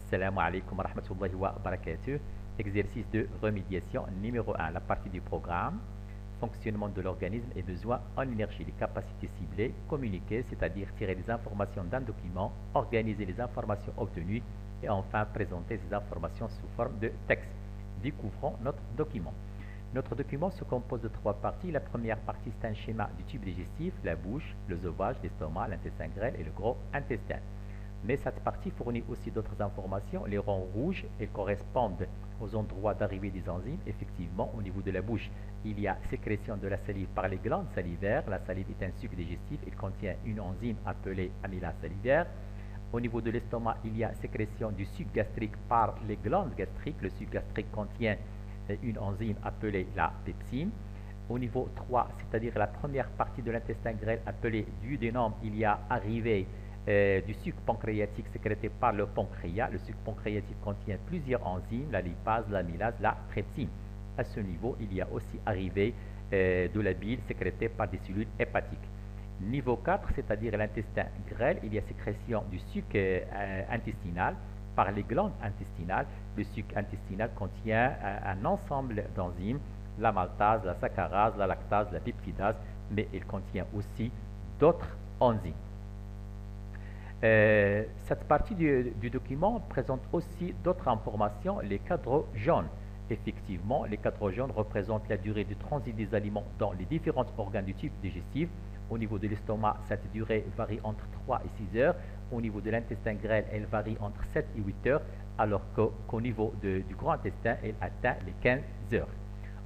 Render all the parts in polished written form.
Assalamu alaikum wa rahmatullahi wa barakatuh. Exercice de remédiation numéro 1. La partie du programme. Fonctionnement de l'organisme et besoin en énergie. Les capacités ciblées, communiquer, c'est-à-dire tirer des informations d'un document, organiser les informations obtenues et enfin présenter ces informations sous forme de texte. Découvrons notre document. Notre document se compose de 3 parties. La première partie, c'est un schéma du tube digestif, la bouche, l'œsophage, l'estomac, l'intestin grêle et le gros intestin. Mais cette partie fournit aussi d'autres informations. Les ronds rouges, elles correspondent aux endroits d'arrivée des enzymes. Effectivement, au niveau de la bouche, il y a sécrétion de la salive par les glandes salivaires. La salive est un suc digestif. Il contient une enzyme appelée amylase salivaire. Au niveau de l'estomac, il y a sécrétion du suc gastrique par les glandes gastriques. Le suc gastrique contient une enzyme appelée la pepsine. Au niveau 3, c'est-à-dire la première partie de l'intestin grêle appelée duodénum, il y a arrivé du sucre pancréatique sécrété par le pancréas. Le sucre pancréatique contient plusieurs enzymes, la lipase, l'amylase, la trypsine. À ce niveau, il y a aussi arrivé de la bile sécrétée par des cellules hépatiques. Niveau 4, c'est-à-dire l'intestin grêle, il y a sécrétion du sucre intestinal par les glandes intestinales. Le sucre intestinal contient un ensemble d'enzymes, la maltase, la saccharase, la lactase, la peptidase, mais il contient aussi d'autres enzymes. Cette partie du document présente aussi d'autres informations, les cadres jaunes. Effectivement, les cadres jaunes représentent la durée de transit des aliments dans les différents organes du tube digestif. Au niveau de l'estomac, cette durée varie entre 3 et 6 heures. Au niveau de l'intestin grêle, elle varie entre 7 et 8 heures, alors qu'au niveau du grand intestin, elle atteint les 15 heures.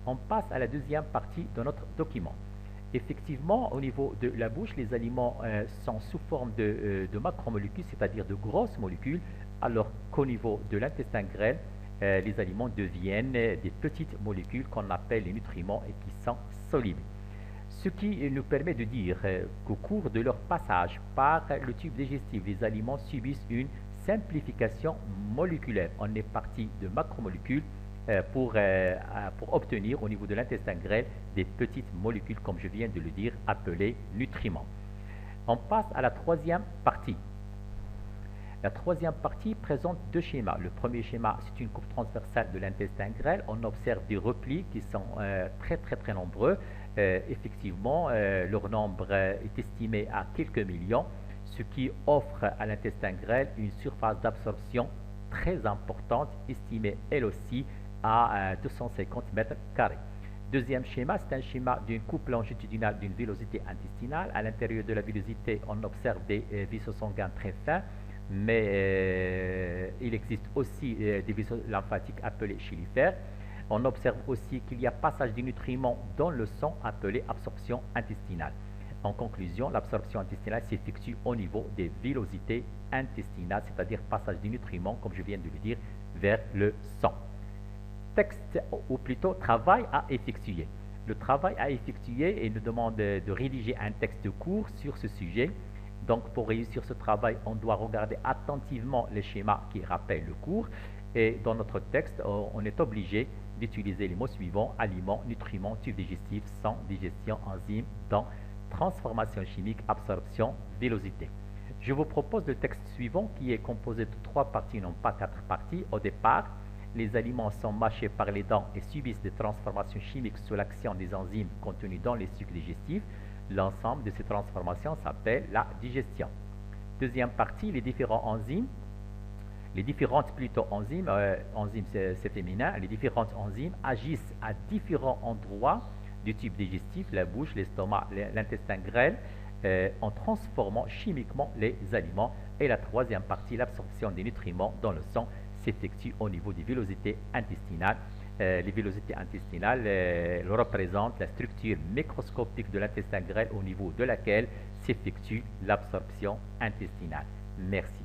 On passe à la deuxième partie de notre document. Effectivement, au niveau de la bouche, les aliments sont sous forme de macromolécules, c'est-à-dire de grosses molécules, alors qu'au niveau de l'intestin grêle, les aliments deviennent des petites molécules qu'on appelle les nutriments et qui sont solubles. Ce qui nous permet de dire qu'au cours de leur passage par le tube digestif, les aliments subissent une simplification moléculaire. On est parti de macromolécules pour obtenir au niveau de l'intestin grêle des petites molécules, comme je viens de le dire, appelées nutriments. On passe à la troisième partie. La troisième partie présente 2 schémas. Le premier schéma, c'est une coupe transversale de l'intestin grêle. On observe des replis qui sont très nombreux. Effectivement, leur nombre est estimé à quelques millions, ce qui offre à l'intestin grêle une surface d'absorption très importante, estimée elle aussi à 250 mètres carrés. Deuxième schéma, c'est un schéma d'une coupe longitudinale d'une villosité intestinale. À l'intérieur de la villosité, on observe des vaisseaux sanguins très fins, mais il existe aussi des vaisseaux lymphatiques appelés chylifères. On observe aussi qu'il y a passage des nutriments dans le sang appelé absorption intestinale. En conclusion, l'absorption intestinale s'effectue au niveau des villosités intestinales, c'est-à-dire passage des nutriments, comme je viens de le dire, vers le sang. Texte, ou plutôt travail à effectuer. Le travail à effectuer, il nous demande de rédiger un texte court sur ce sujet. Donc, pour réussir ce travail, on doit regarder attentivement les schémas qui rappellent le cours. Et dans notre texte, on est obligé d'utiliser les mots suivants: aliments, nutriments, tube digestif, sang, digestion, enzymes, dents, transformation chimique, absorption, villosité. Je vous propose le texte suivant qui est composé de 3 parties, non pas 4 parties. Au départ, les aliments sont mâchés par les dents et subissent des transformations chimiques sous l'action des enzymes contenues dans les sucs digestifs. L'ensemble de ces transformations s'appelle la digestion. Deuxième partie, les différentes enzymes, enzymes c'est féminin, les différentes enzymes agissent à différents endroits du tube digestif, la bouche, l'estomac, l'intestin grêle, en transformant chimiquement les aliments. Et la troisième partie, l'absorption des nutriments dans le sang, s'effectue au niveau des villosités intestinales. Les villosités intestinales représentent la structure microscopique de l'intestin grêle au niveau de laquelle s'effectue l'absorption intestinale. Merci.